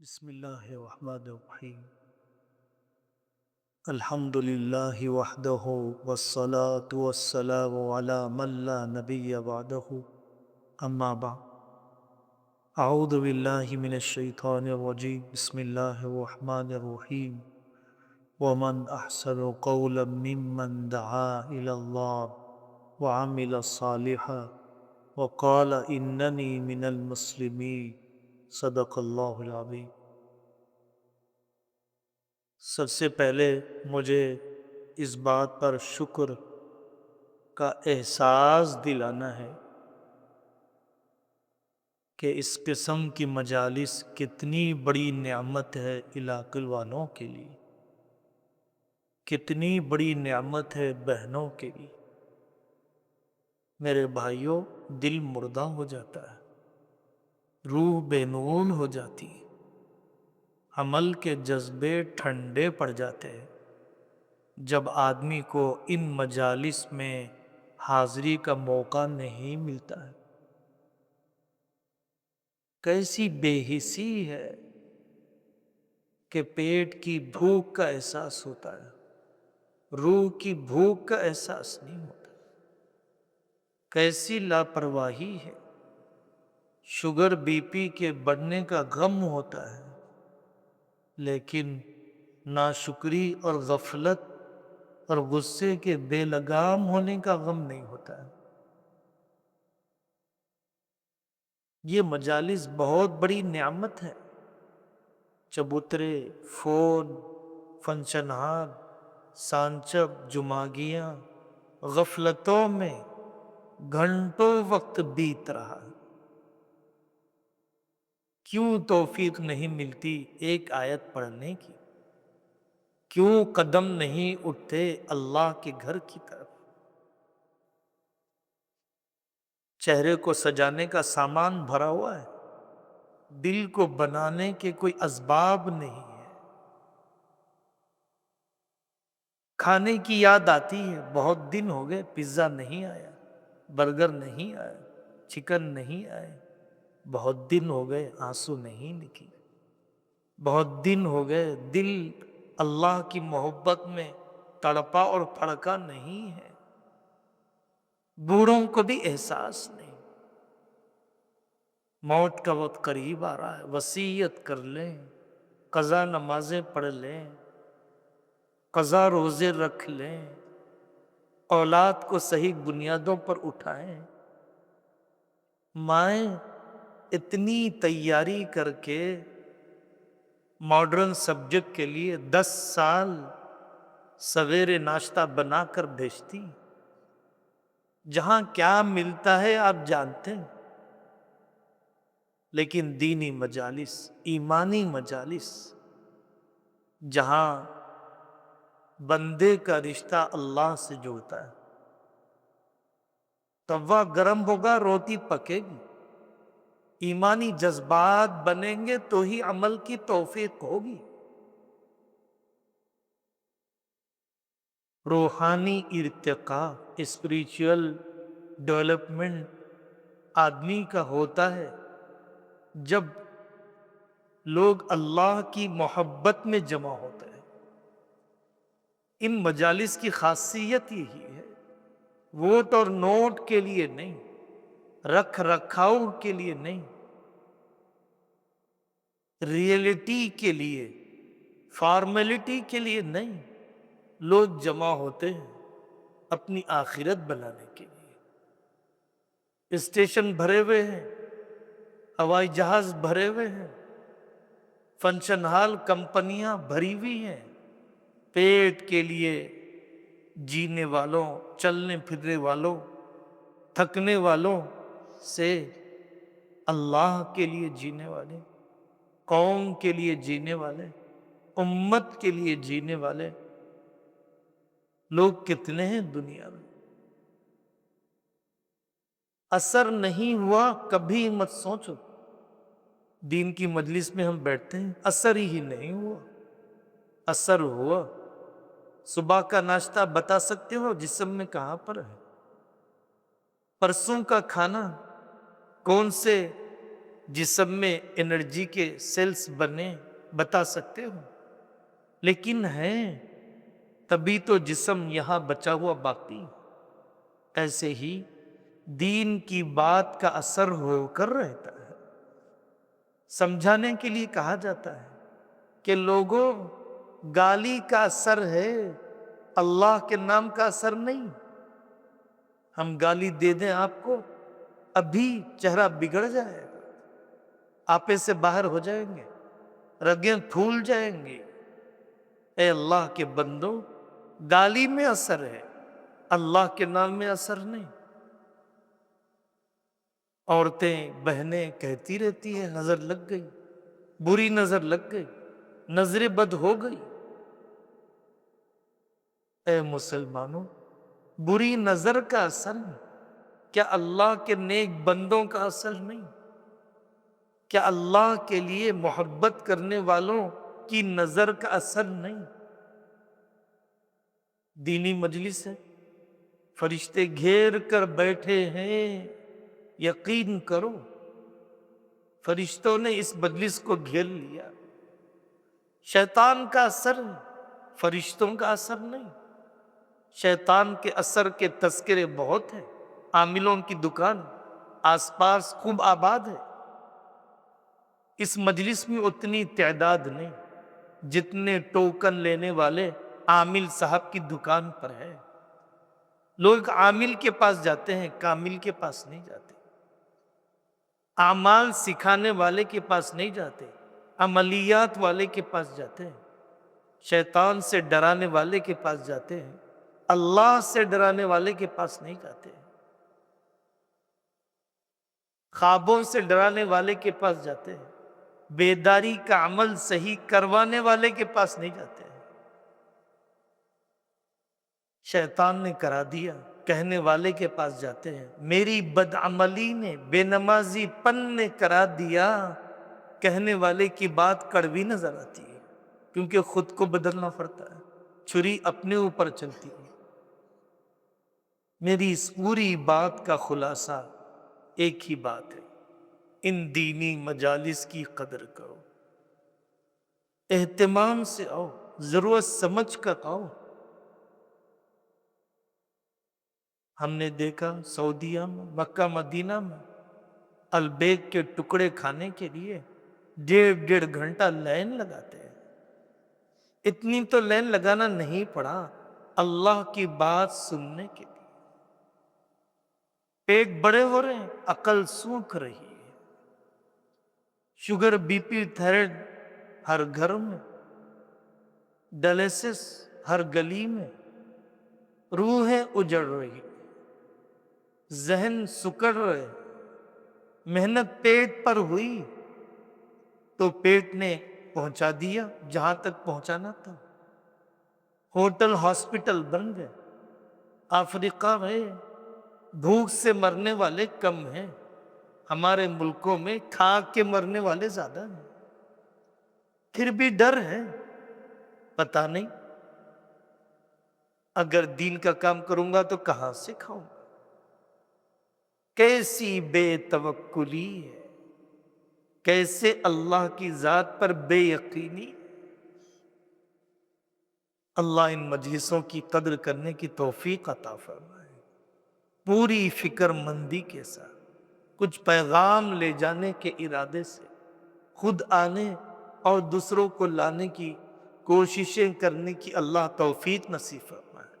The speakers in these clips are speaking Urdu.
بسم اللہ الرحمن الرحیم الحمد للہ وحدہ والصلاة والسلام علی من لا نبی بعدہ اما بعد اعوذ باللہ من الشیطان الرجیم بسم اللہ الرحمن الرحیم ومن احسن قولا ممن دعا الی اللہ وعمل صالحا وقال اننی من المسلمین صدق اللہ العظیم۔ سب سے پہلے مجھے اس بات پر شکر کا احساس دلانا ہے کہ اس قسم کی مجالس کتنی بڑی نعمت ہے علاقے والوں کے لیے، کتنی بڑی نعمت ہے بہنوں کے لیے۔ میرے بھائیوں، دل مردہ ہو جاتا ہے، روح بے نون ہو جاتی ہے، عمل کے جذبے ٹھنڈے پڑ جاتے ہیں جب آدمی کو ان مجالس میں حاضری کا موقع نہیں ملتا ہے۔ کیسی بے حسی ہے کہ پیٹ کی بھوک کا احساس ہوتا ہے، روح کی بھوک کا احساس نہیں ہوتا۔ کیسی لاپرواہی ہے، شوگر بی پی کے بڑھنے کا غم ہوتا ہے لیکن ناشکری اور غفلت اور غصے کے بے لگام ہونے کا غم نہیں ہوتا ہے۔ یہ مجالس بہت بڑی نعمت ہے۔ چبوترے، فون، فنکشن ہال، سانچب، جماگیاں، غفلتوں میں گھنٹوں وقت بیت رہا ہے۔ کیوں توفیق نہیں ملتی ایک آیت پڑھنے کی؟ کیوں قدم نہیں اٹھتے اللہ کے گھر کی طرف؟ چہرے کو سجانے کا سامان بھرا ہوا ہے، دل کو بنانے کے کوئی اسباب نہیں ہے۔ کھانے کی یاد آتی ہے، بہت دن ہو گئے پیزا نہیں آیا، برگر نہیں آیا، چکن نہیں آئے، بہت دن ہو گئے آنسو نہیں نکلے، بہت دن ہو گئے دل اللہ کی محبت میں تڑپا اور پھڑکا نہیں ہے۔ بوڑھوں کو بھی احساس نہیں۔ موت کا وقت قریب آ رہا ہے، وصیت کر لیں، قضا نمازیں پڑھ لیں، قضا روزے رکھ لیں، اولاد کو صحیح بنیادوں پر اٹھائیں۔ مائیں اتنی تیاری کر کے ماڈرن سبجیکٹ کے لیے 10 سال سویرے ناشتہ بنا کر بھیجتی، جہاں کیا ملتا ہے آپ جانتے ہیں، لیکن دینی مجالس، ایمانی مجالس، جہاں بندے کا رشتہ اللہ سے جڑتا ہے، توا گرم ہوگا روٹی پکے گی، ایمانی جذبات بنیں گے تو ہی عمل کی توفیق ہوگی۔ روحانی ارتقاء، اسپریچول ڈیولپمنٹ آدمی کا ہوتا ہے جب لوگ اللہ کی محبت میں جمع ہوتے ہیں۔ ان مجالس کی خاصیت یہی ہے، ووٹ اور نوٹ کے لیے نہیں، رکھ رکھاؤ کے لیے نہیں، ریئلٹی کے لیے، فارمیلٹی کے لیے نہیں، لوگ جمع ہوتے ہیں اپنی آخرت بنانے کے لیے۔ اسٹیشن بھرے ہوئے ہیں، ہوائی جہاز بھرے ہوئے ہیں، فنکشن ہال کمپنیاں بھری ہوئی ہیں، پیٹ کے لیے جینے والوں، چلنے پھرنے والوں، تھکنے والوں سے اللہ کے لیے جینے والے، قوم کے لیے جینے والے، امت کے لیے جینے والے لوگ کتنے ہیں دنیا میں۔ اثر نہیں ہوا کبھی مت سوچو۔ دین کی مجلس میں ہم بیٹھتے ہیں، اثر ہی نہیں ہوا۔ اثر ہوا، صبح کا ناشتہ بتا سکتے ہو جسم میں کہاں پر ہے؟ پرسوں کا کھانا کون سے جسم میں انرجی کے سیلز بنے بتا سکتے ہو، لیکن ہے تبھی تو جسم یہاں بچا ہوا باقی۔ ایسے ہی دین کی بات کا اثر ہو کر رہتا ہے۔ سمجھانے کے لیے کہا جاتا ہے کہ لوگوں، گالی کا اثر ہے، اللہ کے نام کا اثر نہیں۔ ہم گالی دے دیں آپ کو، ابھی چہرہ بگڑ جائے گا، آپے سے باہر ہو جائیں گے، رگیں پھول جائیں گے۔ اے اللہ کے بندو، گالی میں اثر ہے، اللہ کے نام میں اثر نہیں۔ عورتیں بہنیں کہتی رہتی ہیں نظر لگ گئی، بری نظر لگ گئی، نظر بد ہو گئی۔ اے مسلمانوں، بری نظر کا اثر کیا اللہ کے نیک بندوں کا اثر نہیں؟ کیا اللہ کے لیے محبت کرنے والوں کی نظر کا اثر نہیں؟ دینی مجلس ہے، فرشتے گھیر کر بیٹھے ہیں، یقین کرو فرشتوں نے اس مجلس کو گھیر لیا۔ شیطان کا اثر فرشتوں کا اثر نہیں۔ شیطان کے اثر کے تذکرے بہت ہیں، عاملوں کی دکان آس پاس خوب آباد ہے۔ اس مجلس میں اتنی تعداد نہیں جتنے ٹوکن لینے والے عامل صاحب کی دکان پر ہے۔ لوگ عامل کے پاس جاتے ہیں، کامل کے پاس نہیں جاتے۔ اعمال سکھانے والے کے پاس نہیں جاتے، عملیات والے کے پاس جاتے ہیں۔ شیطان سے ڈرانے والے کے پاس جاتے ہیں، اللہ سے ڈرانے والے کے پاس نہیں جاتے۔ خوابوں سے ڈرانے والے کے پاس جاتے ہیں، بیداری کا عمل صحیح کروانے والے کے پاس نہیں جاتے۔ شیطان نے کرا دیا کہنے والے کے پاس جاتے ہیں، میری بدعملی نے، بے نمازی پن نے کرا دیا کہنے والے کی بات کڑوی نظر آتی ہے، کیونکہ خود کو بدلنا پڑتا ہے، چھری اپنے اوپر چلتی ہے۔ میری اس پوری بات کا خلاصہ ایک ہی بات ہے، ان دینی مجالس کی قدر کرو، اہتمام سے آؤ، ضرورت سمجھ کر آؤ۔ ہم نے دیکھا سعودیہ میں، مکہ مدینہ میں البیک کے ٹکڑے کھانے کے لیے 1.5 گھنٹہ لائن لگاتے ہیں۔ اتنی تو لائن لگانا نہیں پڑا اللہ کی بات سننے کے لیے۔ پیٹ بڑے ہو رہے ہیں، عقل سوکھ رہی ہے، شوگر بی پی تھائرائیڈ ہر گھر میں، ڈائلسس ہر گلی میں، روحیں اجڑ رہی، ذہن سکڑ رہے۔ محنت پیٹ پر ہوئی تو پیٹ نے پہنچا دیا جہاں تک پہنچانا تھا، ہوٹل ہاسپٹل بن گئے۔ افریقہ میں بھوک سے مرنے والے کم ہیں، ہمارے ملکوں میں کھا کے مرنے والے زیادہ ہیں۔ پھر بھی ڈر ہے، پتہ نہیں اگر دین کا کام کروں گا تو کہاں سے کھاؤں گا۔ کیسی بے توکلی ہے، کیسے اللہ کی ذات پر بے یقینی۔ اللہ ان مجلسوں کی قدر کرنے کی توفیق عطا فرمائے، پوری فکر مندی کے ساتھ، کچھ پیغام لے جانے کے ارادے سے، خود آنے اور دوسروں کو لانے کی کوششیں کرنے کی اللہ توفیق نصیب فرمائے۔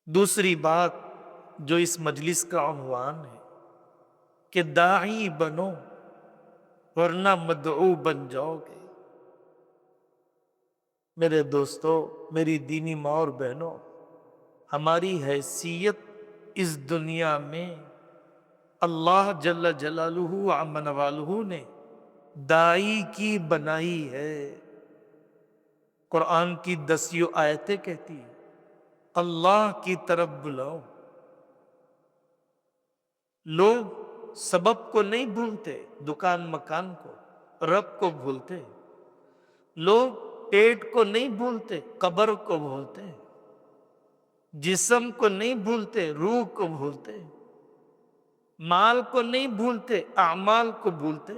دوسری بات جو اس مجلس کا عنوان ہے کہ داعی بنو ورنہ مدعو بن جاؤ گے۔ میرے دوستو، میری دینی ماں اور بہنوں، ہماری حیثیت اس دنیا میں اللہ جل جلالہ عم نوالہ نے داعی کی بنائی ہے۔ قرآن کی 10 آیتیں کہتی ہیں اللہ کی طرف بلاؤ۔ لوگ سبب کو نہیں بھولتے، دکان مکان کو، رب کو بھولتے۔ لوگ پیٹ کو نہیں بھولتے، قبر کو بھولتے۔ جسم کو نہیں بھولتے، روح کو بھولتے۔ مال کو نہیں بھولتے، اعمال کو بھولتے،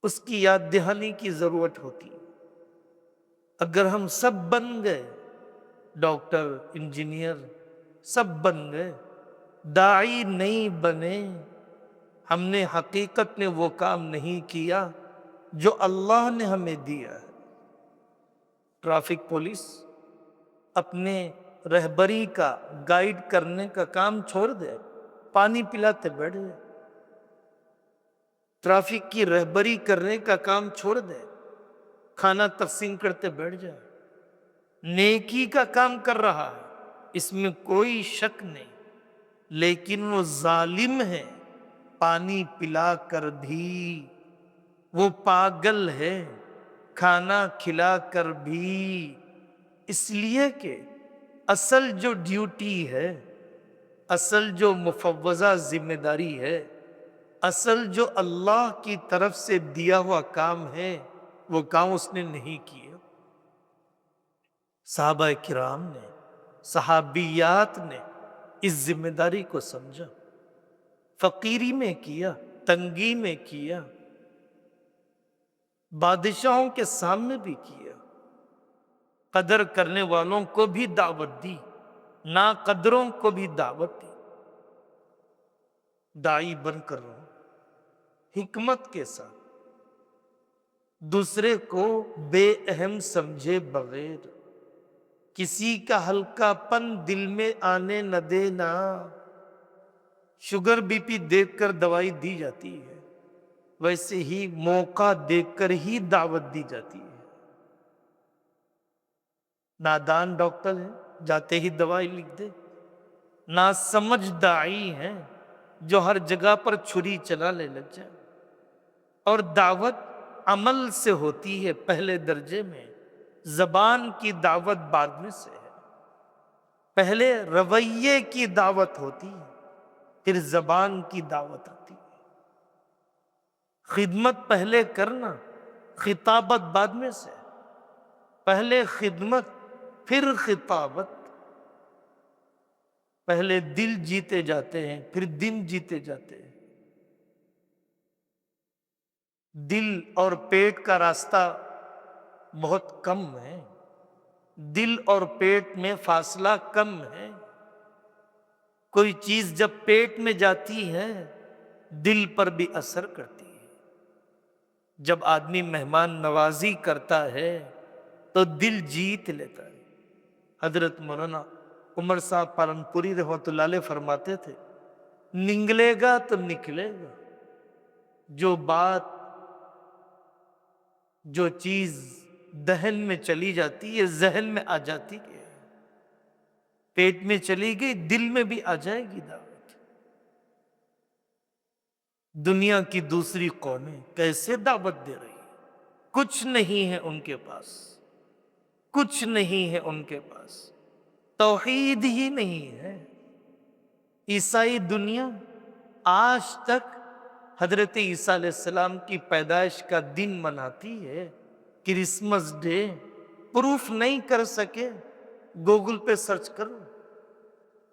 اس کی یاد دہانی کی ضرورت ہوتی ہے۔ اگر ہم سب بن گئے، ڈاکٹر، انجینئر، سب بن گئے، داعی نہیں بنے، ہم نے حقیقت میں وہ کام نہیں کیا جو اللہ نے ہمیں دیا ہے۔ ٹریفک پولیس اپنے رہبری کا، گائیڈ کرنے کا کام چھوڑ دے، پانی پلاتے بیٹھ جائے، ٹریفک کی رہبری کرنے کا کام چھوڑ دے، کھانا تقسیم کرتے بیٹھ جائے، نیکی کا کام کر رہا ہے، اس میں کوئی شک نہیں، لیکن وہ ظالم ہے، پانی پلا کر بھی، وہ پاگل ہے، کھانا کھلا کر بھی، اس لیے کہ اصل جو ڈیوٹی ہے، اصل جو مفوضہ ذمہ داری ہے، اصل جو اللہ کی طرف سے دیا ہوا کام ہے، وہ کام اس نے نہیں کیا۔ صحابہ کرام نے، صحابیات نے اس ذمہ داری کو سمجھا، فقیری میں کیا، تنگی میں کیا، بادشاہوں کے سامنے بھی کیا، قدر کرنے والوں کو بھی دعوت دی، ناقدروں کو بھی دعوت دی۔ داعی بن کر رہو، حکمت کے ساتھ، دوسرے کو بے اہم سمجھے بغیر، کسی کا ہلکا پن دل میں آنے نہ دینا۔ شوگر بی پی دیکھ کر دوائی دی جاتی ہے، ویسے ہی موقع دیکھ کر ہی دعوت دی جاتی ہے۔ نادان ڈاکٹر ہے، جاتے ہی دوائی لکھ دے، ناسمجھ داعی ہیں جو ہر جگہ پر چھری چلانے لگ جائے۔ اور دعوت عمل سے ہوتی ہے پہلے درجے میں، زبان کی دعوت بعد میں سے ہے۔ پہلے رویے کی دعوت ہوتی ہے، پھر زبان کی دعوت آتی ہے۔ خدمت پہلے کرنا، خطابت بعد میں سے، پہلے خدمت پھر خطابت۔ پہلے دل جیتے جاتے ہیں، پھر دن جیتے جاتے ہیں۔ دل اور پیٹ کا راستہ بہت کم ہے، دل اور پیٹ میں فاصلہ کم ہے۔ کوئی چیز جب پیٹ میں جاتی ہے دل پر بھی اثر کرتی ہے۔ جب آدمی مہمان نوازی کرتا ہے تو دل جیت لیتا ہے۔ حضرت مولانا عمر صاحب پالنپوری رحمۃ اللہ علیہ فرماتے تھے، نگلے گا تو نکلے گا، جو بات، جو چیز دہن میں چلی جاتی ہے ذہن میں آ جاتی ہے، پیٹ میں چلی گئی دل میں بھی آ جائے گی دعوت۔ دنیا کی دوسری قومیں کیسے دعوت دے رہی ہیں؟ کچھ نہیں ہے ان کے پاس، کچھ نہیں ہے ان کے پاس، توحید ہی نہیں ہے۔ عیسائی دنیا آج تک حضرت عیسیٰ علیہ السلام کی پیدائش کا دن مناتی ہے، کرسمس ڈے۔ پروف نہیں کر سکے، گوگل پہ سرچ کرو،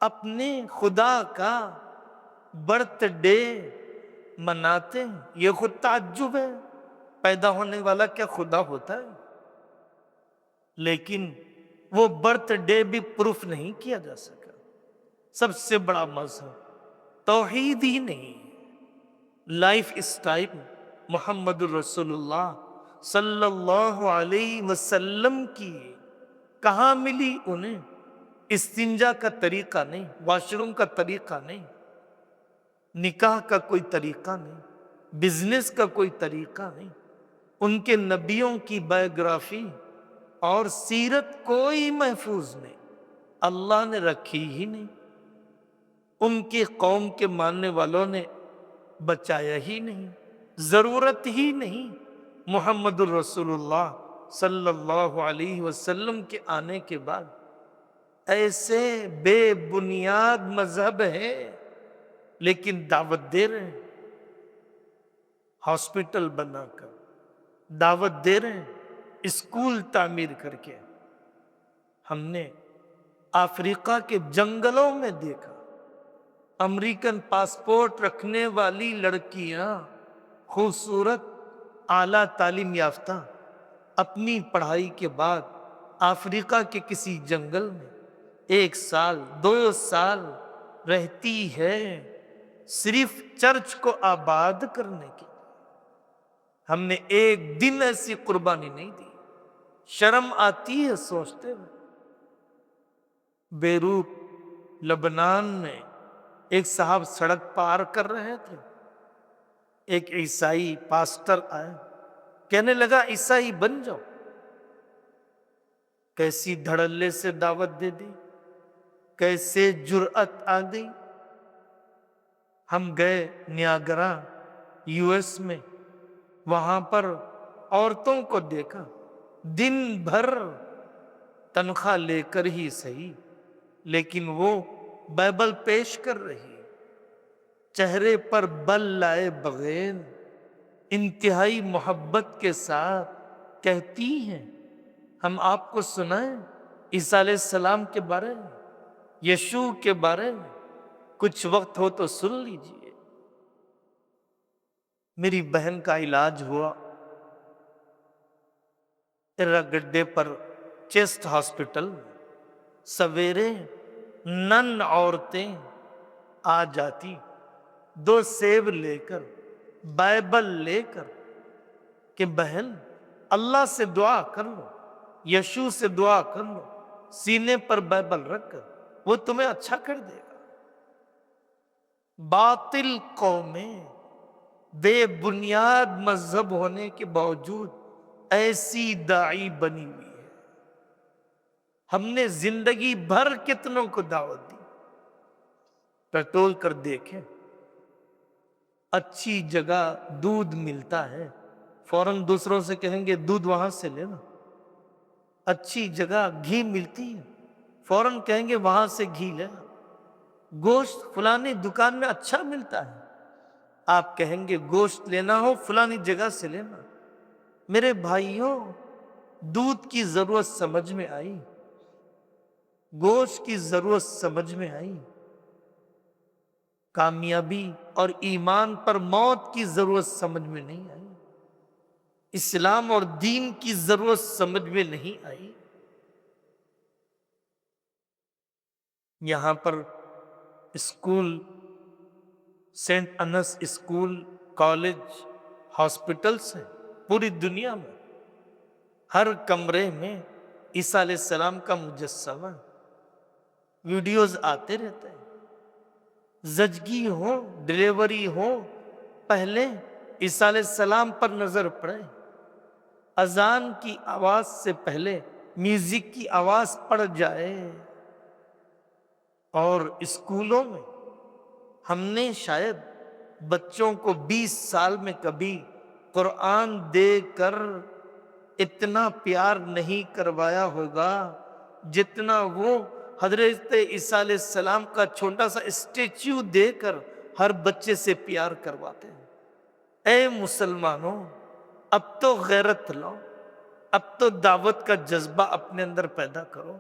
اپنے خدا کا برتھ ڈے مناتے ہیں۔ یہ خود تعجب ہے، پیدا ہونے والا کیا خدا ہوتا ہے؟ لیکن وہ برتھ ڈے بھی پروف نہیں کیا جا سکا۔ سب سے بڑا مذہب توحید ہی نہیں ہے۔ لائف اسٹائل محمد الرسول اللہ صلی اللہ علیہ وسلم کی کہاں ملی انہیں؟ استنجا کا طریقہ نہیں، واش روم کا طریقہ نہیں، نکاح کا کوئی طریقہ نہیں، بزنس کا کوئی طریقہ نہیں۔ ان کے نبیوں کی بایوگرافی اور سیرت کوئی محفوظ نہیں، اللہ نے رکھی ہی نہیں، ان کی قوم کے ماننے والوں نے بچایا ہی نہیں، ضرورت ہی نہیں۔ محمد الرسول اللہ صلی اللہ علیہ وسلم کے آنے کے بعد ایسے بے بنیاد مذہب ہے، لیکن دعوت دے رہے ہیں، ہاسپٹل بنا کر دعوت دے رہے ہیں، اسکول تعمیر کر کے۔ ہم نے افریقہ کے جنگلوں میں دیکھا امریکن پاسپورٹ رکھنے والی لڑکیاں، خوبصورت، اعلیٰ تعلیم یافتہ، اپنی پڑھائی کے بعد افریقہ کے کسی جنگل میں 1 سال 2 سال رہتی ہے، صرف چرچ کو آباد کرنے کے لیے۔ ہم نے ایک دن ایسی قربانی نہیں دی، شرم آتی ہے سوچتے ہوئے۔ بیروت لبنان میں ایک صاحب سڑک پار کر رہے تھے، ایک عیسائی پاسٹر آئے، کہنے لگا عیسائی بن جاؤ۔ کیسی دھڑلے سے دعوت دے دی، کیسے جرأت آ گئی۔ ہم گئے نیاگرا US میں، وہاں پر عورتوں کو دیکھا، دن بھر تنخواہ لے کر ہی صحیح، لیکن وہ بائبل پیش کر رہی، چہرے پر بل لائے بغیر انتہائی محبت کے ساتھ کہتی ہیں، ہم آپ کو سنائیں عیسیٰ علیہ السلام کے بارے میں، یشوع کے بارے میں، کچھ وقت ہو تو سن لیجئے۔ میری بہن کا علاج ہوا ارا گڈے پر چیسٹ ہاسپٹل میں، سویرے نن عورتیں آ جاتی 2 سیب لے کر، بائبل لے کر، کہ بہن اللہ سے دعا کر لو، یشوع سے دعا کر لو، سینے پر بائبل رکھ کر، وہ تمہیں اچھا کر دے گا۔ باطل قومیں بے بنیاد مذہب ہونے کے باوجود ایسی داعی بنی ہوئی ہے۔ ہم نے زندگی بھر کتنوں کو دعوت دی، ٹٹول کر دیکھیں، اچھی جگہ دودھ ملتا ہے، فوراً دوسروں سے کہیں گے دودھ وہاں سے لینا۔ اچھی جگہ گھی ملتی ہے، فوراً کہیں گے وہاں سے گھی لینا۔ گوشت فلانی دکان میں اچھا ملتا ہے، آپ کہیں گے گوشت لینا ہو فلانی جگہ سے لینا۔ میرے بھائیوں، دودھ کی ضرورت سمجھ میں آئی، گوشت کی ضرورت سمجھ میں آئی، کامیابی اور ایمان پر موت کی ضرورت سمجھ میں نہیں آئی، اسلام اور دین کی ضرورت سمجھ میں نہیں آئی۔ یہاں پر اسکول، سینٹ انس اسکول، کالج، ہاسپٹلس ہیں پوری دنیا میں، ہر کمرے میں عیسیٰ علیہ السلام کا مجسمہ، ویڈیوز آتے رہتے ہیں۔ زچگی ہو، ڈلیوری ہو، پہلے عیسیٰ علیہ السلام پر نظر پڑے، اذان کی آواز سے پہلے میوزک کی آواز پڑ جائے۔ اور اسکولوں میں ہم نے شاید بچوں کو 20 سال میں کبھی قرآن دے کر اتنا پیار نہیں کروایا ہوگا جتنا وہ حضرت عیسیٰ علیہ السلام کا چھوٹا سا اسٹیچو دے کر ہر بچے سے پیار کرواتے ہیں۔ اے مسلمانوں، اب تو غیرت لاؤ، اب تو دعوت کا جذبہ اپنے اندر پیدا کرو،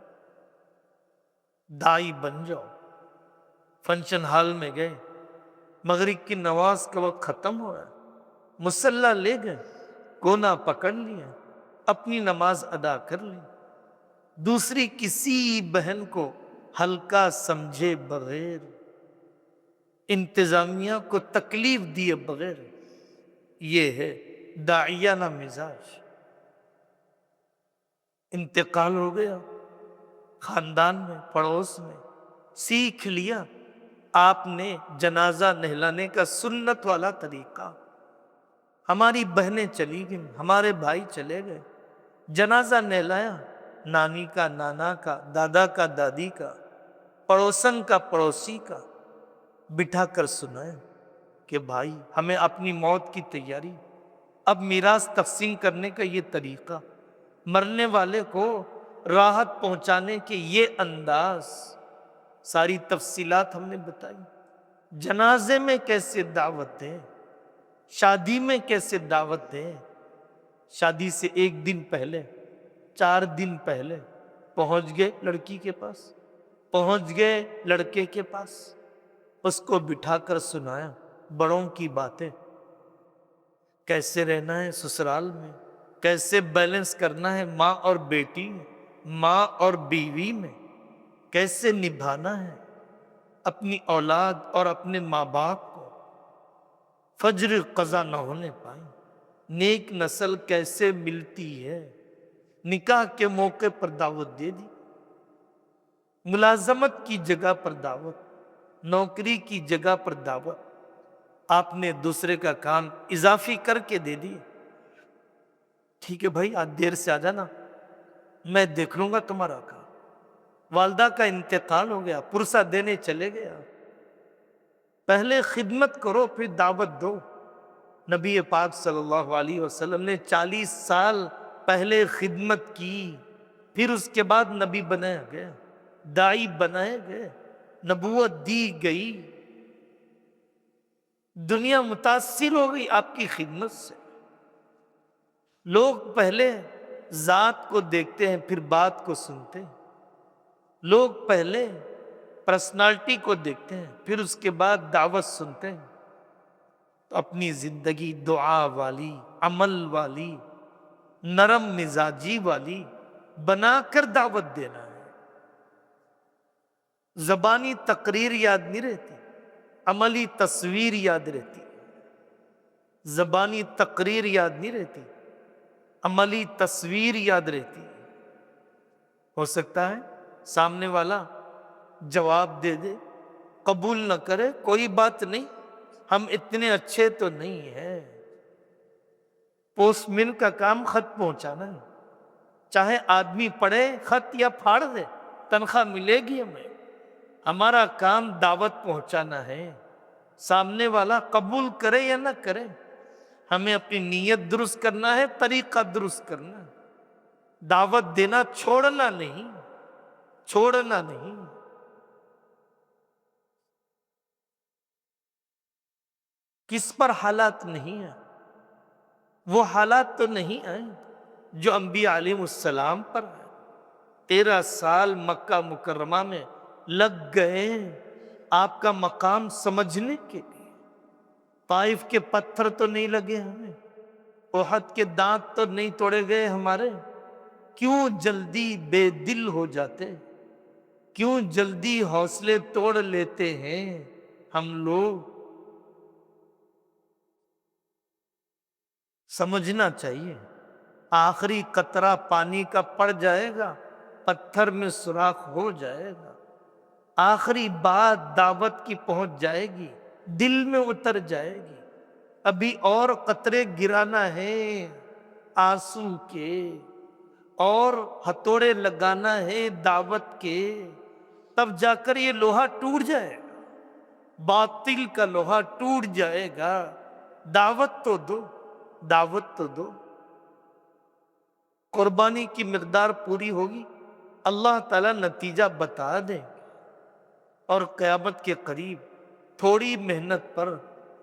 داعی بن جاؤ۔ فنکشن ہال میں گئے، مغرب کی نماز کا وقت ختم ہو رہا ہے، مصلی لے گئے، کونا پکڑ لیا، اپنی نماز ادا کر لی، دوسری کسی بہن کو ہلکا سمجھے بغیر، انتظامیہ کو تکلیف دیے بغیر، یہ ہے داعیانہ مزاج۔ انتقال ہو گیا، خاندان میں، پڑوس میں، سیکھ لیا آپ نے جنازہ نہلانے کا سنت والا طریقہ۔ ہماری بہنیں چلی گئیں، ہمارے بھائی چلے گئے، جنازہ نہلایا، نانی کا، نانا کا، دادا کا، دادی کا، پڑوسن کا، پڑوسی کا، بٹھا کر سنائے کہ بھائی ہمیں اپنی موت کی تیاری، اب میراث تقسیم کرنے کا یہ طریقہ، مرنے والے کو راحت پہنچانے کے یہ انداز، ساری تفصیلات ہم نے بتائی۔ جنازے میں کیسے دعوت دیں، شادی میں کیسے دعوت دیں، شادی سے 1 دن پہلے، 4 دن پہلے پہنچ گئے لڑکی کے پاس، پہنچ گئے لڑکے کے پاس، اس کو بٹھا کر سنایا بڑوں کی باتیں، کیسے رہنا ہے سسرال میں، کیسے بیلنس کرنا ہے ماں اور بیٹی میں، ماں اور بیوی میں، کیسے نبھانا ہے اپنی اولاد اور اپنے ماں باپ کو، فجر قضا نہ ہونے پائیں، نیک نسل کیسے ملتی ہے، نکاح کے موقع پر دعوت دے دی، ملازمت کی جگہ پر دعوت، نوکری کی جگہ پر دعوت، آپ نے دوسرے کا کام اضافی کر کے دے دی، ٹھیک ہے بھائی آج دیر سے آ جانا، میں دیکھ لوں گا تمہارا کام۔ والدہ کا انتقال ہو گیا، پرسہ دینے چلے گیا، پہلے خدمت کرو پھر دعوت دو۔ نبی پاک صلی اللہ علیہ وسلم نے 40 سال پہلے خدمت کی، پھر اس کے بعد نبی بنایا گیا، داعی بنائے گئے، نبوت دی گئی، دنیا متاثر ہو گئی آپ کی خدمت سے۔ لوگ پہلے ذات کو دیکھتے ہیں پھر بات کو سنتے ہیں، لوگ پہلے پرسنالٹی کو دیکھتے ہیں پھر اس کے بعد دعوت سنتے ہیں۔ تو اپنی زندگی دعا والی، عمل والی، نرم مزاجی والی بنا کر دعوت دینا ہے۔ زبانی تقریر یاد نہیں رہتی، عملی تصویر یاد رہتی۔ زبانی تقریر یاد نہیں رہتی، عملی تصویر یاد رہتی۔ ہو سکتا ہے سامنے والا جواب دے دے، قبول نہ کرے، کوئی بات نہیں، ہم اتنے اچھے تو نہیں ہیں۔ پوسٹ مین کا کام خط پہنچانا ہے، چاہے آدمی پڑھے خط یا پھاڑ دے، تنخواہ ملے گی ہمیں۔ ہمارا کام دعوت پہنچانا ہے، سامنے والا قبول کرے یا نہ کرے، ہمیں اپنی نیت درست کرنا ہے، طریقہ درست کرنا ہے، دعوت دینا چھوڑنا نہیں، چھوڑنا نہیں۔ کس پر حالات نہیں ہیں؟ وہ حالات تو نہیں آئے جو انبیاء علیہ السلام پر ہیں۔ 13 سال مکہ مکرمہ میں لگ گئے آپ کا مقام سمجھنے کے لیے۔ طائف کے پتھر تو نہیں لگے ہمیں، احد کے دانت تو نہیں توڑے گئے ہمارے، کیوں جلدی بے دل ہو جاتے، کیوں جلدی حوصلے توڑ لیتے ہیں ہم لوگ؟ سمجھنا چاہیے آخری قطرہ پانی کا پڑ جائے گا، پتھر میں سوراخ ہو جائے گا، آخری بات دعوت کی پہنچ جائے گی، دل میں اتر جائے گی۔ ابھی اور قطرے گرانا ہے آنسو کے، اور ہتھوڑے لگانا ہے دعوت کے، تب جا کر یہ لوہا ٹوٹ جائے گا، باطل کا لوہا ٹوٹ جائے گا۔ دعوت تو دو، دعوت تو دو۔ قربانی کی مقدار پوری ہوگی، اللہ تعالیٰ نتیجہ بتا دیں، اور قیامت کے قریب تھوڑی محنت پر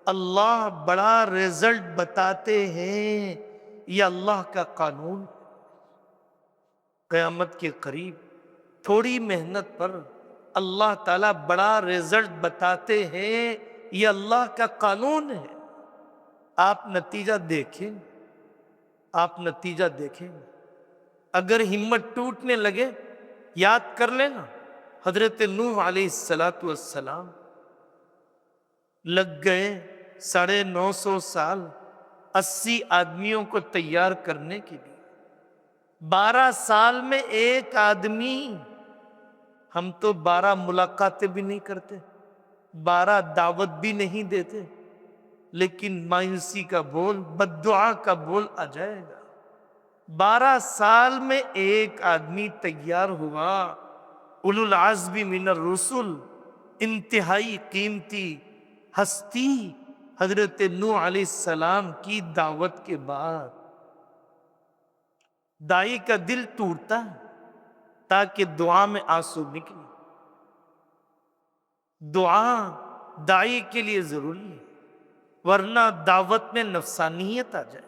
اللہ بڑا رزلٹ بتاتے ہیں۔ یہ اللہ کا قانون۔ قیامت کے قریب تھوڑی محنت پر اللہ تعالیٰ بڑا رزلٹ بتاتے ہیں، یہ اللہ کا قانون ہے۔ آپ نتیجہ دیکھیں، آپ نتیجہ دیکھیں۔ اگر ہمت ٹوٹنے لگے، یاد کر لینا حضرت نوح علیہ السلام لگ گئے 950 سال 80 آدمیوں کو تیار کرنے کے لیے، 12 سال میں ایک آدمی۔ ہم تو 12 ملاقاتیں بھی نہیں کرتے، 12 دعوت بھی نہیں دیتے، لیکن مایوسی کا بول، بد دعا کا بول آ جائے گا۔ 12 سال میں ایک آدمی تیار ہوا، اولو العزم من الرسل، انتہائی قیمتی ہستی حضرت نوح علیہ السلام کی دعوت کے بعد۔ دائی کا دل ٹوٹتا ہے تاکہ دعا میں آنسو نکلے۔ دعا دائی کے لیے ضروری ہے، ورنہ دعوت میں نفسانیت آ جائے۔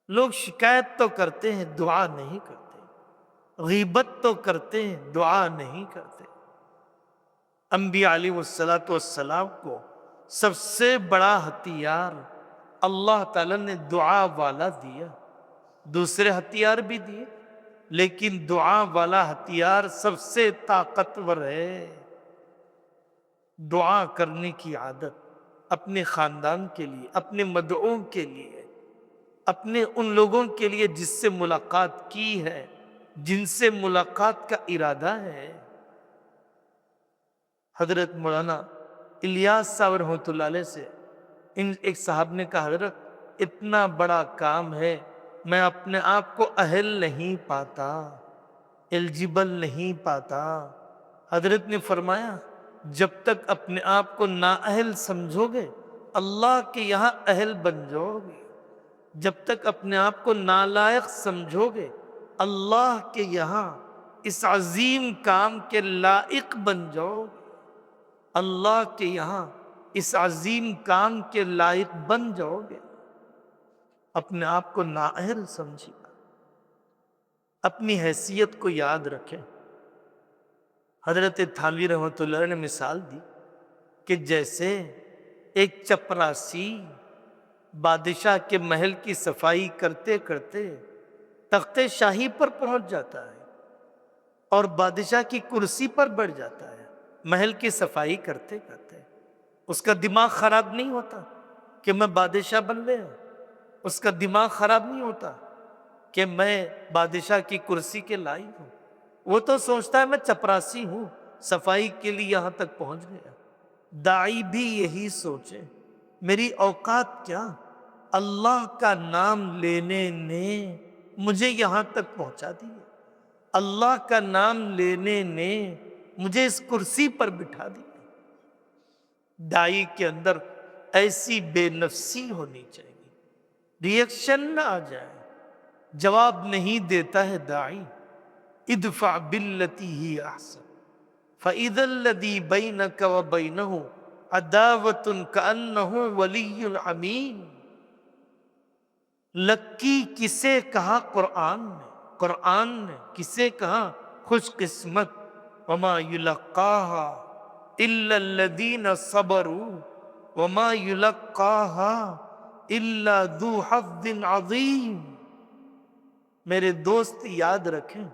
لوگ شکایت تو کرتے ہیں، دعا نہیں کرتے، غیبت تو کرتے ہیں، دعا نہیں کرتے۔ انبیاء علیہ والسلام کو سب سے بڑا ہتھیار اللہ تعالیٰ نے دعا والا دیا، دوسرے ہتھیار بھی دیے لیکن دعا والا ہتھیار سب سے طاقتور ہے۔ دعا کرنے کی عادت اپنے خاندان کے لیے، اپنے مدعوؤں کے لیے، اپنے ان لوگوں کے لیے جس سے ملاقات کی ہے، جن سے ملاقات کا ارادہ ہے۔ حضرت مولانا الیاس صاحب رحمۃ اللہ علیہ سے ایک صاحب نے کہا، حضرت اتنا بڑا کام ہے، میں اپنے آپ کو اہل نہیں پاتا، ایلیجیبل نہیں پاتا۔ حضرت نے فرمایا جب تک اپنے آپ کو نااہل سمجھو گے اللہ کے یہاں اہل بن جاؤ گے، جب تک اپنے آپ کو نالائق سمجھو گے اللہ کے یہاں اس عظیم کام کے لائق بن جاؤ گے، اللہ کے یہاں اس عظیم کام کے لائق بن جاؤ گے۔ اپنے آپ کو نااہل سمجھیے، اپنی حیثیت کو یاد رکھیں۔ حضرت تھانوی رحمۃ اللہ علیہ نے مثال دی کہ جیسے ایک چپراسی بادشاہ کے محل کی صفائی کرتے کرتے تخت شاہی پر پہنچ جاتا ہے اور بادشاہ کی کرسی پر بیٹھ جاتا ہے، محل کی صفائی کرتے کرتے اس کا دماغ خراب نہیں ہوتا کہ میں بادشاہ بن گیا، اس کا دماغ خراب نہیں ہوتا کہ میں بادشاہ کی کرسی کے لائق ہوں، وہ تو سوچتا ہے میں چپراسی ہوں، صفائی کے لیے یہاں تک پہنچ گیا۔ داعی بھی یہی سوچے، میری اوقات کیا، اللہ کا نام لینے نے مجھے یہاں تک پہنچا دیا، اللہ کا نام لینے نے مجھے اس کرسی پر بٹھا دیا۔ داعی کے اندر ایسی بے نفسی ہونی چاہیے، ریئیکشن نہ آ جائے، جواب نہیں دیتا ہے داعی، ادفع باللتی ہی احسن فاذا الذی بینک وبینہ عداوۃ کأنہ ولی حمیم۔ لکی کسے کہا قرآن نے کسے کہا خوش قسمت، وما یلقاہا الا الذین صبروا وما یلقاہا الا ذو حظ عظیم۔ میرے دوست یاد رکھیں،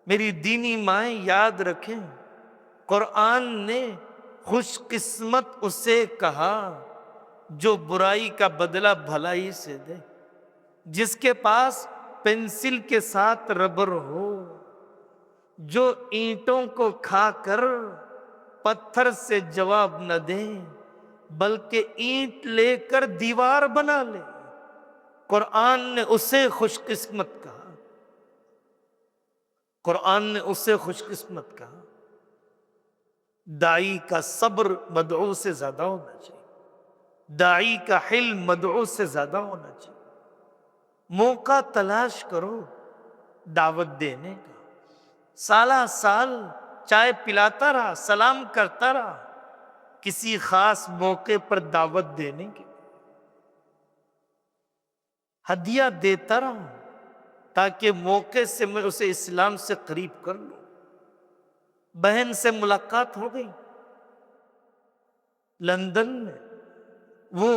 میری دینی مائیں یاد رکھیں، قرآن نے خوش قسمت اسے کہا جو برائی کا بدلہ بھلائی سے دے، جس کے پاس پنسل کے ساتھ ربر ہو، جو اینٹوں کو کھا کر پتھر سے جواب نہ دے بلکہ اینٹ لے کر دیوار بنا لے، قرآن نے اسے خوش قسمت کہا، قرآن نے اسے خوش قسمت کہا۔ داعی کا صبر مدعو سے زیادہ ہونا چاہیے، داعی کا حلم مدعو سے زیادہ ہونا چاہیے۔ موقع تلاش کرو دعوت دینے کا، سالہ سال چائے پلاتا رہا، سلام کرتا رہا، کسی خاص موقع پر دعوت دینے کی، ہدیہ دیتا رہا تاکہ موقع سے میں اسے اسلام سے قریب کر لوں۔ بہن سے ملاقات ہو گئی لندن میں، وہ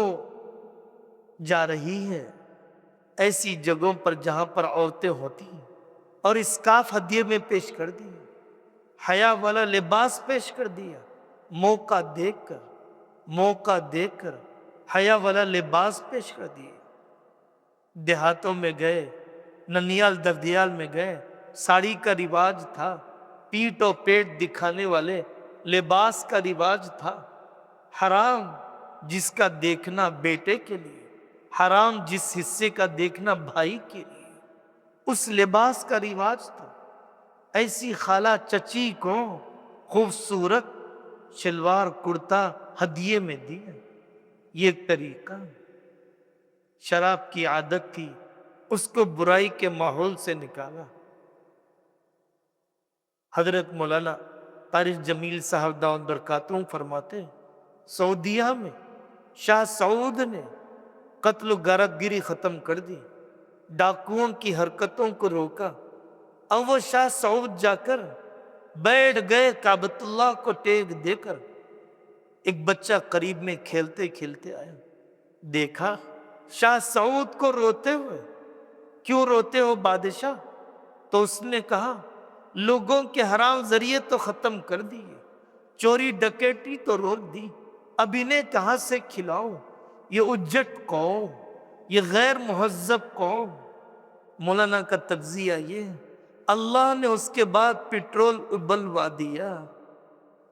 جا رہی ہے ایسی جگہوں پر جہاں پر عورتیں ہوتی ہیں اور اسکارف ہدیے میں پیش کر دی، حیا والا لباس پیش کر دیا، موقع دیکھ کر حیا والا لباس پیش کر دیا۔ دیہاتوں میں گئے، ننیال دردیال میں گئے، ساڑی کا رواج تھا، پیٹ و پیٹ دکھانے والے لباس کا رواج تھا، حرام جس کا دیکھنا بیٹے کے لیے، حرام جس حصے کا دیکھنا بھائی کے لیے، اس لباس کا رواج تھا۔ ایسی خالہ چچی کو خوبصورت شلوار کرتا ہدیے میں دیا، یہ ایک طریقہ۔ شراب کی عادت تھی، اس کو برائی کے ماحول سے نکالا۔ حضرت مولانا طارق جمیل صاحب دامت برکاتہم فرماتے ہیں سعودیہ میں شاہ سعود نے قتل و غارت گری ختم کر دی، ڈاکوؤں کی حرکتوں کو روکا، اب وہ شاہ سعود جا کر بیٹھ گئے کعبۃ اللہ کو ٹیک دے کر۔ ایک بچہ قریب میں کھیلتے کھیلتے آیا، دیکھا شاہ سعود کو روتے ہوئے۔ کیوں روتے ہو بادشاہ؟ تو اس نے کہا لوگوں کے حرام ذریعے تو ختم کر دیے، چوری ڈکیٹی تو روک دی، اب انہیں کہاں سے کھلاؤ؟ یہ اجٹ قوم، یہ غیر مہذب قوم۔ مولانا کا تجزیہ یہ ہے، اللہ نے اس کے بعد پٹرول ابلوا دیا۔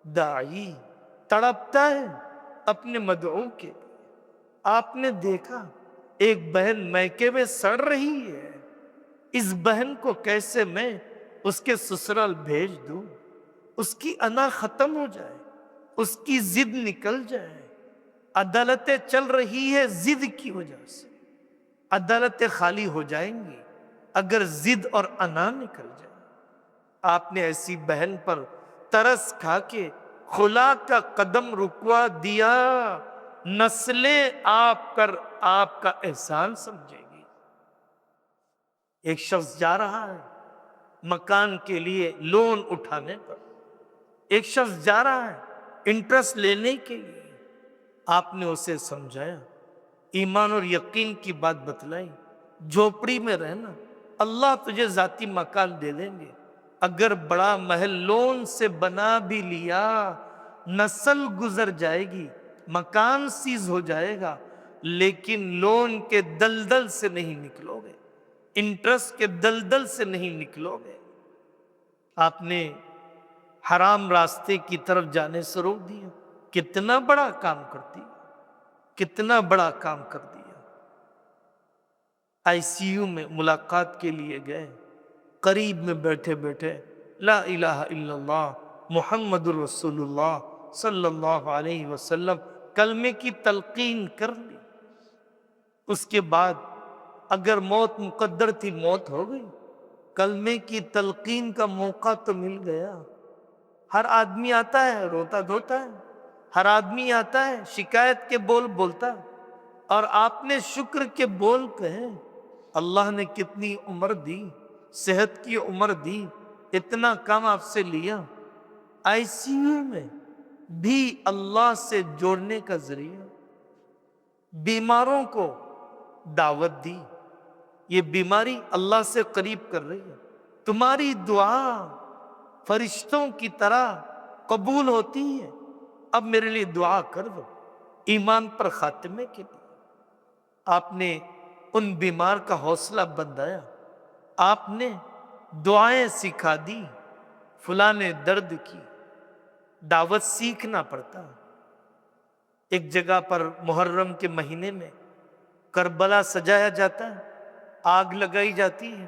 داعی تڑپتا ہے اپنے مدعو کے۔ آپ نے دیکھا ایک بہن میکے میں سڑ رہی ہے، اس بہن کو کیسے میں اس کے سسرال بھیج دوں، اس کی انا ختم ہو جائے، اس کی ضد نکل جائے۔ عدالتیں چل رہی ہے ضد کی وجہ سے، عدالتیں خالی ہو جائیں گی اگر ضد اور انا نکل جائے۔ آپ نے ایسی بہن پر ترس کھا کے خلا کا قدم رکوا دیا، نسلیں آپ پر آپ کا احسان سمجھے گی۔ ایک شخص جا رہا ہے مکان کے لیے لون اٹھانے پر، ایک شخص جا رہا ہے انٹرسٹ لینے کے لیے۔ آپ نے اسے سمجھایا، ایمان اور یقین کی بات بتلائی، جھوپڑی میں رہنا، اللہ تجھے ذاتی مکان دے دیں گے۔ اگر بڑا محل لون سے بنا بھی لیا، نسل گزر جائے گی، مکان سیز ہو جائے گا، لیکن لون کے دلدل سے نہیں نکلو گے، انٹرسٹ کے دلدل سے نہیں نکلو گے۔ آپ نے حرام راستے کی طرف جانے سے روک دیا، کتنا بڑا کام کرتی، کتنا بڑا کام کر دیا۔ آئی سی یو میں ملاقات کے لیے گئے، قریب میں بیٹھے بیٹھے لا الہ الا اللہ محمد الرسول اللہ صلی اللہ علیہ وسلم کلمے کی تلقین کر لی۔ اس کے بعد اگر موت مقدر تھی موت ہو گئی، کلمے کی تلقین کا موقع تو مل گیا۔ ہر آدمی آتا ہے روتا دھوتا ہے، ہر آدمی آتا ہے شکایت کے بول بولتا ہے، اور آپ نے شکر کے بول کہے۔ اللہ نے کتنی عمر دی، صحت کی عمر دی، اتنا کام آپ سے لیا۔ آئی سی یو میں بھی اللہ سے جوڑنے کا ذریعہ، بیماروں کو دعوت دی، یہ بیماری اللہ سے قریب کر رہی ہے، تمہاری دعا فرشتوں کی طرح قبول ہوتی ہے، اب میرے لیے دعا کر دو ایمان پر خاتمے کے لیے۔ آپ نے ان بیمار کا حوصلہ بندھایا، آپ نے دعائیں سکھا دی، فلاں نے درد کی دعوت سیکھنا پڑتا۔ ایک جگہ پر محرم کے مہینے میں کربلا سجایا جاتا ہے، آگ لگائی جاتی ہے،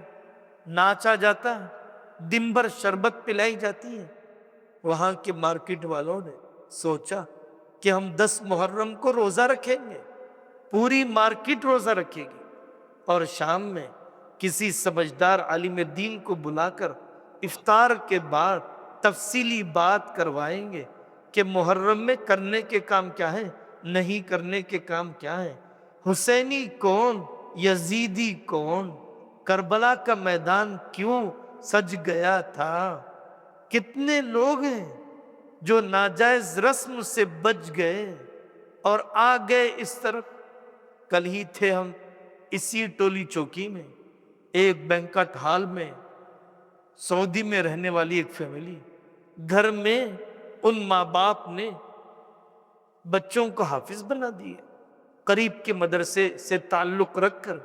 ناچا جاتا ہے، دن بھر شربت پلائی جاتی ہے۔ وہاں کے مارکیٹ والوں نے سوچا کہ ہم 10 محرم کو روزہ رکھیں گے، پوری مارکیٹ روزہ رکھے گی، اور شام میں کسی سمجھدار عالم دین کو بلا کر افطار کے بعد تفصیلی بات کروائیں گے کہ محرم میں کرنے کے کام کیا ہے، نہیں کرنے کے کام کیا ہے، حسینی کون، یزیدی کون، کربلا کا میدان کیوں سج گیا تھا، کتنے لوگ ہیں جو ناجائز رسم سے بچ گئے اور آ گئے اس طرف۔ کل ہی تھے ہم اسی ٹولی چوکی میں، ایک بینکٹ ہال میں، سعودی میں رہنے والی ایک فیملی، گھر میں ان ماں باپ نے بچوں کو حافظ بنا دیا، قریب کے مدرسے سے تعلق رکھ کر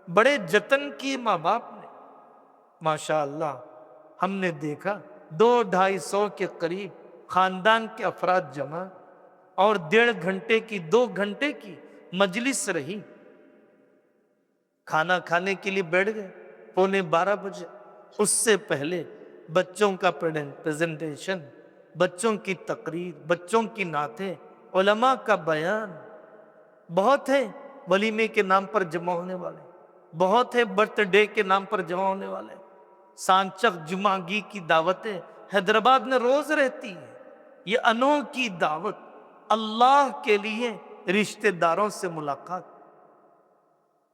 بڑے جتن کیے ماں باپ نے۔ ماشاءاللہ ہم نے دیکھا 200-250 کے قریب خاندان کے افراد جمع، اور 1.5 گھنٹے کی 2 گھنٹے کی مجلس رہی۔ کھانا کھانے کے لیے بیٹھ گئے 11:45 بجے، اس سے پہلے بچوں کا پریزنٹیشن، بچوں کی تقریر، بچوں کی نعتیں، علماء کا بیان، بہت ہے ولیمے کے نام پر جمع ہونے والے، بہت ہے برتھ ڈے کے نام پر جمع ہونے والے، سانچک جمعہ گی کی دعوتیں حیدرآباد میں روز رہتی ہیں۔ یہ انوکھی دعوت، اللہ کے لیے رشتہ داروں سے ملاقات۔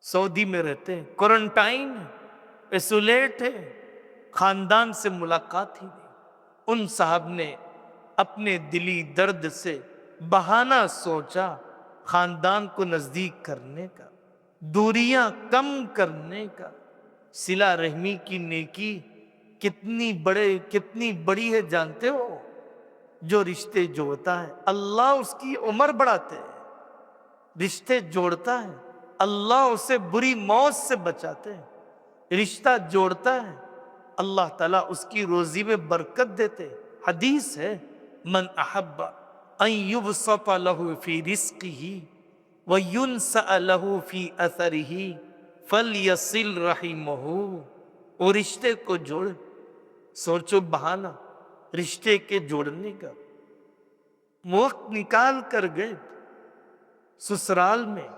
سعودی میں رہتے ہیں، کوارنٹائن ہے، ایسولیٹ ہے، خاندان سے ملاقات ہی نہیں۔ ان صاحب نے اپنے دلی درد سے بہانہ سوچا خاندان کو نزدیک کرنے کا، دوریاں کم کرنے کا۔ صلہ رحمی کی نیکی کتنی بڑی ہے جانتے ہو؟ جو رشتے جوڑتا ہے اللہ اس کی عمر بڑھاتے ہیں، رشتے جوڑتا ہے اللہ اسے بری موت سے بچاتے ہیں، رشتہ جوڑتا ہے اللہ تعالیٰ اس کی روزی میں برکت دیتے۔ حدیث ہے من احب ان یبسط له فی رزقہ وینسأ له فی اثرہ فلیصل رحمہ۔ وہ رشتے کو جوڑ، سوچو بہانہ رشتے کے جوڑنے کا، وقت نکال کر گئے سسرال میں،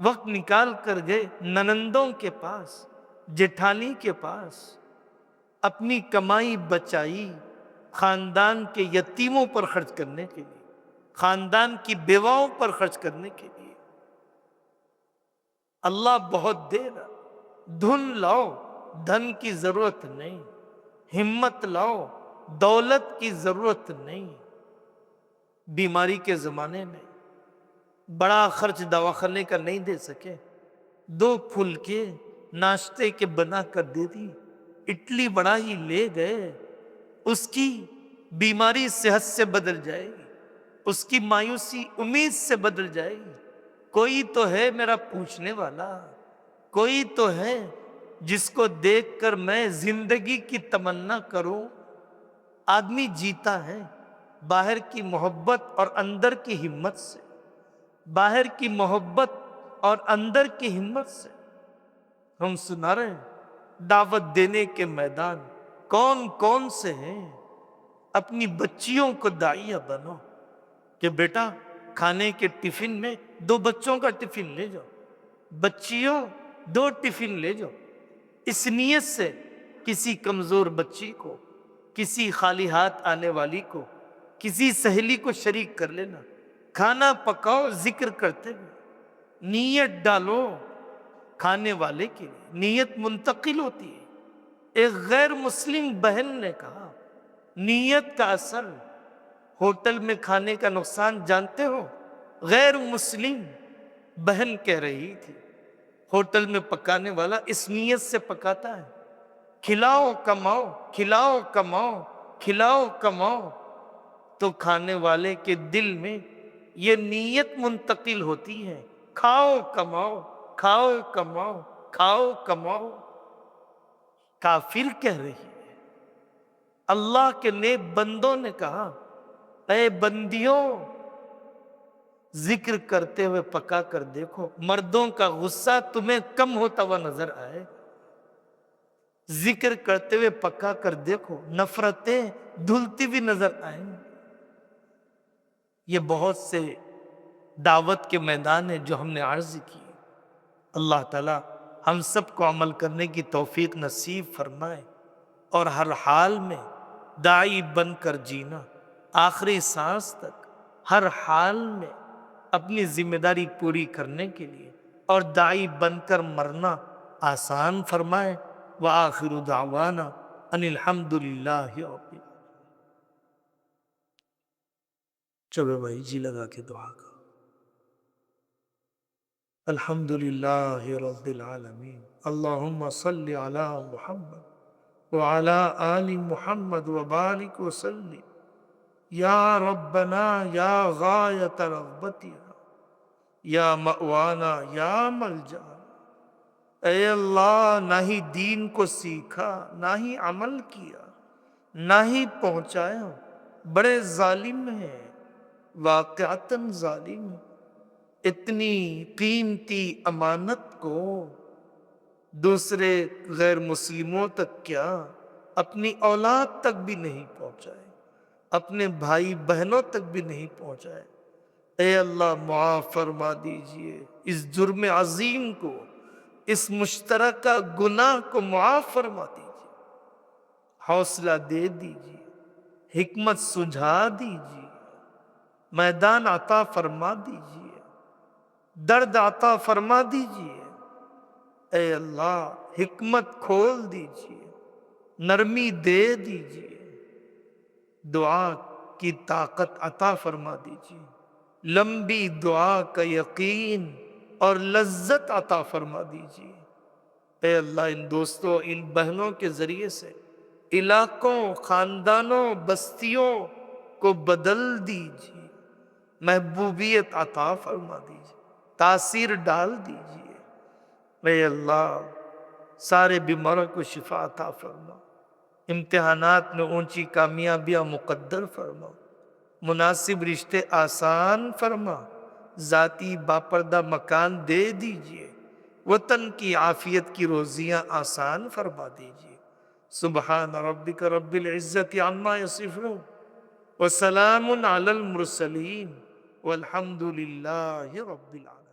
وقت نکال کر گئے ننندوں کے پاس، جیٹھانی کے پاس، اپنی کمائی بچائی خاندان کے یتیموں پر خرچ کرنے کے لیے، خاندان کی بیواؤں پر خرچ کرنے کے لیے۔ اللہ بہت دے رہا، دھن لاؤ، دھن کی ضرورت نہیں، ہمت لاؤ، دولت کی ضرورت نہیں۔ بیماری کے زمانے میں بڑا خرچ دواخانے کا نہیں دے سکے، 2 پھلکے ناشتے کے بنا کر دے دی، اٹلی بڑا ہی لے گئے، اس کی بیماری صحت سے بدل جائے گی، اس کی مایوسی امید سے بدل جائے گی۔ کوئی تو ہے میرا پوچھنے والا، کوئی تو ہے جس کو دیکھ کر میں زندگی کی تمنا کروں۔ آدمی جیتا ہے باہر کی محبت اور اندر کی ہمت سے، باہر کی محبت اور اندر کی ہمت سے۔ ہم سنا رہے ہیں دعوت دینے کے میدان کون کون سے ہیں؟ اپنی بچیوں کو داعیہ بنو کہ بیٹا کھانے کے ٹفن میں 2 بچوں کا ٹفن لے جاؤ، بچیوں 2 ٹفن لے جاؤ، اس نیت سے کسی کمزور بچی کو، کسی خالی ہاتھ آنے والی کو، کسی سہیلی کو شریک کر لینا، کھانا پکاؤ ذکر کرتے ہوئے، نیت ڈالو کھانے والے کی نیت منتقل ہوتی ہے۔ ایک غیر مسلم بہن نے کہا نیت کا اثر، ہوٹل میں کھانے کا نقصان جانتے ہو؟ غیر مسلم بہن کہہ رہی تھی ہوٹل میں پکانے والا اس نیت سے پکاتا ہے کھلاؤ کماؤ، کھلاؤ کماؤ، کھلاؤ کماؤ، تو کھانے والے کے دل میں یہ نیت منتقل ہوتی ہے کھاؤ کماؤ، کھاؤ کماؤ، کھاؤ کماؤ۔ کافر کہہ رہی ہے۔ اللہ کے نیک بندوں نے کہا اے بندیوں ذکر کرتے ہوئے پکا کر دیکھو، مردوں کا غصہ تمہیں کم ہوتا ہوا نظر آئے، ذکر کرتے ہوئے پکا کر دیکھو نفرتیں دھلتی ہوئی نظر آئیں۔ یہ بہت سے دعوت کے میدان ہیں جو ہم نے عرض کی۔ اللہ تعالی ہم سب کو عمل کرنے کی توفیق نصیب فرمائے اور ہر حال میں داعی بن کر جینا، آخری سانس تک ہر حال میں اپنی ذمہ داری پوری کرنے کے لیے اور داعی بن کر مرنا آسان فرمائے۔ وآخر دعوانا ان الحمد للہ رب العالمین۔ چلو بھائی جی لگا کے دعا کا۔ الحمد للہ رب العالمین، اللہم صلی علی محمد وعلی آل محمد وبارک وسلم۔ یا ربنا یا غایت رغبتنا یا مأوانا یا ملجأنا۔ اے اللہ نہ ہی دین کو سیکھا، نہ ہی عمل کیا، نہ ہی پہنچایا، بڑے ظالم ہیں، واقعتاً ظالم ہیں۔ اتنی قیمتی امانت کو دوسرے غیر مسلموں تک کیا اپنی اولاد تک بھی نہیں پہنچائے، اپنے بھائی بہنوں تک بھی نہیں پہنچائے۔ اے اللہ معاف فرما دیجئے اس جرم عظیم کو، اس مشترکہ گناہ کو معاف فرما دیجئے، حوصلہ دے دیجئے، حکمت سجھا دیجئے، میدان عطا فرما دیجئے، درد عطا فرما دیجئے۔ اے اللہ حکمت کھول دیجئے، نرمی دے دیجئے، دعا کی طاقت عطا فرما دیجیے، لمبی دعا کا یقین اور لذت عطا فرما دیجیے۔ اے اللہ ان دوستوں، ان بہنوں کے ذریعے سے علاقوں، خاندانوں، بستیوں کو بدل دیجیے، محبوبیت عطا فرما دیجیے، تاثیر ڈال دیجیے۔ اے اللہ سارے بیماروں کو شفا عطا فرما، امتحانات میں اونچی کامیابیاں مقدر فرما، مناسب رشتے آسان فرما، ذاتی باپردہ مکان دے دیجیے، وطن کی عافیت کی روزیاں آسان فرما دیجیے۔ سبحان ربک رب العزت عما یصفون وسلام علی المرسلین والحمد للہ رب العالمین۔